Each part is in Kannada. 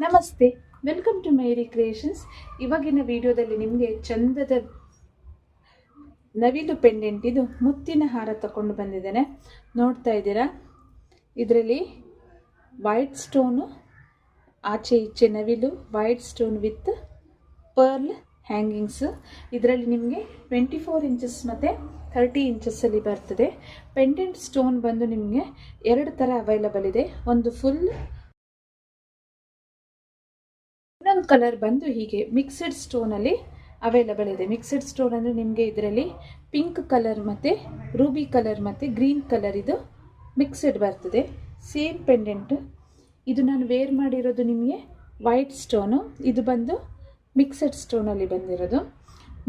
ನಮಸ್ತೆ, ವೆಲ್ಕಮ್ ಟು ಮೈರಿ ಕ್ರಿಯೇಷನ್ಸ್. ಇವಾಗಿನ ವಿಡಿಯೋದಲ್ಲಿ ನಿಮಗೆ ಚಂದದ ನವಿಲು ಪೆಂಡೆಂಟ್, ಇದು ಮುತ್ತಿನ ಹಾರ ತಗೊಂಡು ಬಂದಿದ್ದೇನೆ. ನೋಡ್ತಾ ಇದ್ದೀರಾ, ಇದರಲ್ಲಿ ವೈಟ್ ಸ್ಟೋನು, ಆಚೆ ಈಚೆ ನವಿಲು, white stone with pearl hangings. ಇದರಲ್ಲಿ ನಿಮಗೆ 24 ಇಂಚಸ್ ಮತ್ತು 30 ಇಂಚಸ್ಸಲ್ಲಿ ಬರ್ತದೆ. ಪೆಂಡೆಂಟ್ ಸ್ಟೋನ್ ಬಂದು ನಿಮಗೆ 2 ಥರ ಅವೈಲಬಲ್ ಇದೆ. ಒಂದು ಫುಲ್, ಇನ್ನೊಂದು ಕಲರ್ ಬಂದು ಹೀಗೆ ಮಿಕ್ಸ್ಡ್ ಸ್ಟೋನಲ್ಲಿ ಅವೈಲಬಲ್ ಇದೆ. ಮಿಕ್ಸ್ಡ್ ಸ್ಟೋನ್ ಅಂದರೆ ನಿಮಗೆ ಇದರಲ್ಲಿ ಪಿಂಕ್ ಕಲರ್ ಮತ್ತು ರೂಬಿ ಕಲರ್ ಮತ್ತು ಗ್ರೀನ್ ಕಲರ್ ಇದು ಮಿಕ್ಸ್ಡ್ ಬರ್ತದೆ. Same pendant. ಇದು ನಾನು ವೇರ್ ಮಾಡಿರೋದು ನಿಮಗೆ ವೈಟ್ ಸ್ಟೋನು, ಇದು ಬಂದು ಮಿಕ್ಸಡ್ ಸ್ಟೋನಲ್ಲಿ ಬಂದಿರೋದು.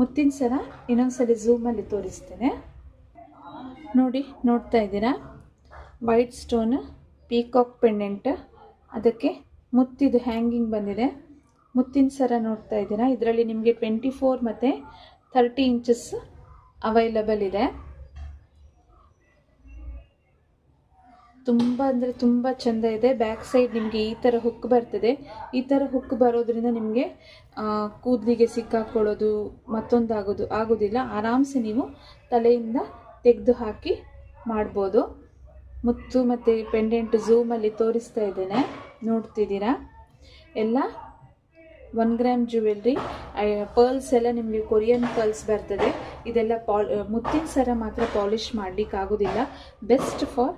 ಮುತ್ತಿನ ಸರ ಇನ್ನೊಂದ್ಸಲಿ ಝೂಮಲ್ಲಿ ತೋರಿಸ್ತೇನೆ ನೋಡಿ. ನೋಡ್ತಾ ಇದ್ದೀರಾ, ವೈಟ್ ಸ್ಟೋನ್ ಪೀಕಾಕ್ ಪೆಂಡೆಂಟ್, ಅದಕ್ಕೆ ಮುತ್ತಿದು ಹ್ಯಾಂಗಿಂಗ್ ಬಂದಿದೆ. ಮುತ್ತಿನ ಸರ ನೋಡ್ತಾ ಇದ್ದೀರಾ, ಇದರಲ್ಲಿ ನಿಮಗೆ 24 ಮತ್ತು 30 ಇಂಚಸ್ ಅವೈಲಬಲ್ ಇದೆ. ತುಂಬ ಅಂದರೆ ತುಂಬ ಚೆಂದ ಇದೆ. ಬ್ಯಾಕ್ ಸೈಡ್ ನಿಮಗೆ ಈ ಥರ ಹುಕ್ ಬರ್ತದೆ. ಈ ಥರ ಹುಕ್ ಬರೋದ್ರಿಂದ ನಿಮಗೆ ಕೂದಲಿಗೆ ಸಿಕ್ಕಾಕೊಳ್ಳೋದು ಮತ್ತೊಂದು ಆಗೋದಿಲ್ಲ. ಆರಾಮ್ಸೆ ನೀವು ತಲೆಯಿಂದ ತೆಗೆದು ಹಾಕಿ ಮಾಡ್ಬೋದು. ಮುತ್ತು ಮತ್ತು ಪೆಂಡೆಂಟ್ ಝೂಮಲ್ಲಿ ತೋರಿಸ್ತಾ ಇದ್ದೇನೆ, ನೋಡ್ತಿದ್ದೀರಾ. ಎಲ್ಲ 1 ಗ್ರಾಮ್ ಜ್ಯುವೆಲ್ರಿ. ಪರ್ಲ್ಸ್ ಎಲ್ಲ ನಿಮಗೆ ಕೊರಿಯನ್ ಪರ್ಲ್ಸ್ ಬರ್ತದೆ. ಇದೆಲ್ಲ ಮುತ್ತಿನ ಸರ ಮಾತ್ರ ಪಾಲಿಷ್ ಮಾಡಲಿಕ್ಕೆ ಆಗೋದಿಲ್ಲ. Best for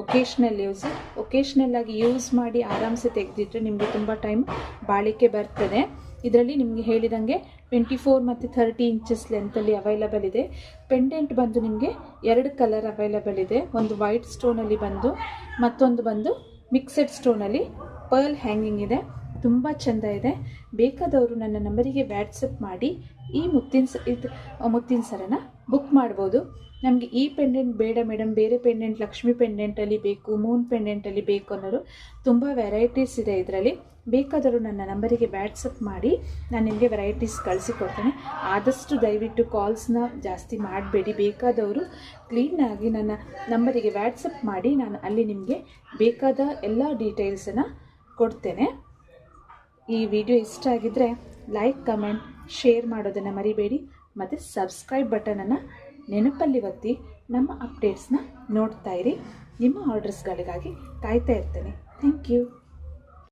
occasional use. Occasional ಆಗಿ ಯೂಸ್ ಮಾಡಿ ಆರಾಮ್ಸೆ ತೆಗೆದಿಟ್ಟರೆ ನಿಮಗೆ ತುಂಬ ಟೈಮ್ ಬಾಳಿಕೆ ಬರ್ತದೆ. ಇದರಲ್ಲಿ ನಿಮಗೆ ಹೇಳಿದಂಗೆ 24 ಮತ್ತು 30 ಇಂಚಸ್ ಲೆಂತಲ್ಲಿ ಅವೈಲಬಲ್ ಇದೆ. ಪೆಂಡೆಂಟ್ ಬಂದು ನಿಮಗೆ 2 ಕಲರ್ ಅವೈಲಬಲ್ ಇದೆ. ಒಂದು ವೈಟ್ ಸ್ಟೋನಲ್ಲಿ ಬಂದು, ಮತ್ತೊಂದು ಬಂದು ಮಿಕ್ಸೆಡ್ ಸ್ಟೋನಲ್ಲಿ ಪರ್ಲ್ ಹ್ಯಾಂಗಿಂಗ್ ಇದೆ. ತುಂಬ ಚೆಂದ ಇದೆ. ಬೇಕಾದವರು ನನ್ನ ನಂಬರಿಗೆ ವ್ಯಾಟ್ಸಪ್ ಮಾಡಿ ಈ ಮುತ್ತಿನ ಸರನ ಬುಕ್ ಮಾಡ್ಬೋದು. ನಮಗೆ ಈ ಪೆಂಡೆಂಟ್ ಬೇಡ ಮೇಡಮ್, ಬೇರೆ ಪೆಂಡೆಂಟ್ ಲಕ್ಷ್ಮಿ ಪೆಂಡೆಂಟಲ್ಲಿ ಬೇಕು, ಮೂನ್ ಪೆಂಡೆಂಟಲ್ಲಿ ಬೇಕು ಅನ್ನೋರು ತುಂಬ ವೆರೈಟೀಸ್ ಇದೆ ಇದರಲ್ಲಿ. ಬೇಕಾದರೂ ನನ್ನ ನಂಬರಿಗೆ ವ್ಯಾಟ್ಸಪ್ ಮಾಡಿ ನಾನು ನಿಮಗೆ ವೆರೈಟೀಸ್ ಕಳಿಸಿಕೊಡ್ತೇನೆ. ಆದಷ್ಟು ದಯವಿಟ್ಟು ಕಾಲ್ಸ್ನ ಜಾಸ್ತಿ ಮಾಡಬೇಡಿ. ಬೇಕಾದವರು ಕ್ಲೀನಾಗಿ ನನ್ನ ನಂಬರಿಗೆ ವ್ಯಾಟ್ಸಪ್ ಮಾಡಿ ನಾನು ಅಲ್ಲಿ ನಿಮಗೆ ಬೇಕಾದ ಎಲ್ಲ ಡೀಟೇಲ್ಸನ್ನು ಕೊಡ್ತೇನೆ. ಈ ವಿಡಿಯೋ ಇಷ್ಟ ಆಗಿದ್ದರೆ ಲೈಕ್, ಕಮೆಂಟ್, ಶೇರ್ ಮಾಡೋದನ್ನು ಮರಿಬೇಡಿ. ಮತ್ತು ಸಬ್ಸ್ಕ್ರೈಬ್ ಬಟನನ್ನು ನೆನಪಲ್ಲಿ ಒತ್ತಿ ನಮ್ಮ ಅಪ್ಡೇಟ್ಸ್ನ ನೋಡ್ತಾ ಇರಿ. ನಿಮ್ಮ ಆರ್ಡರ್ಸ್ಗಳಿಗಾಗಿ ಕಾಯ್ತಾ ಇರ್ತೇನೆ. Thank you.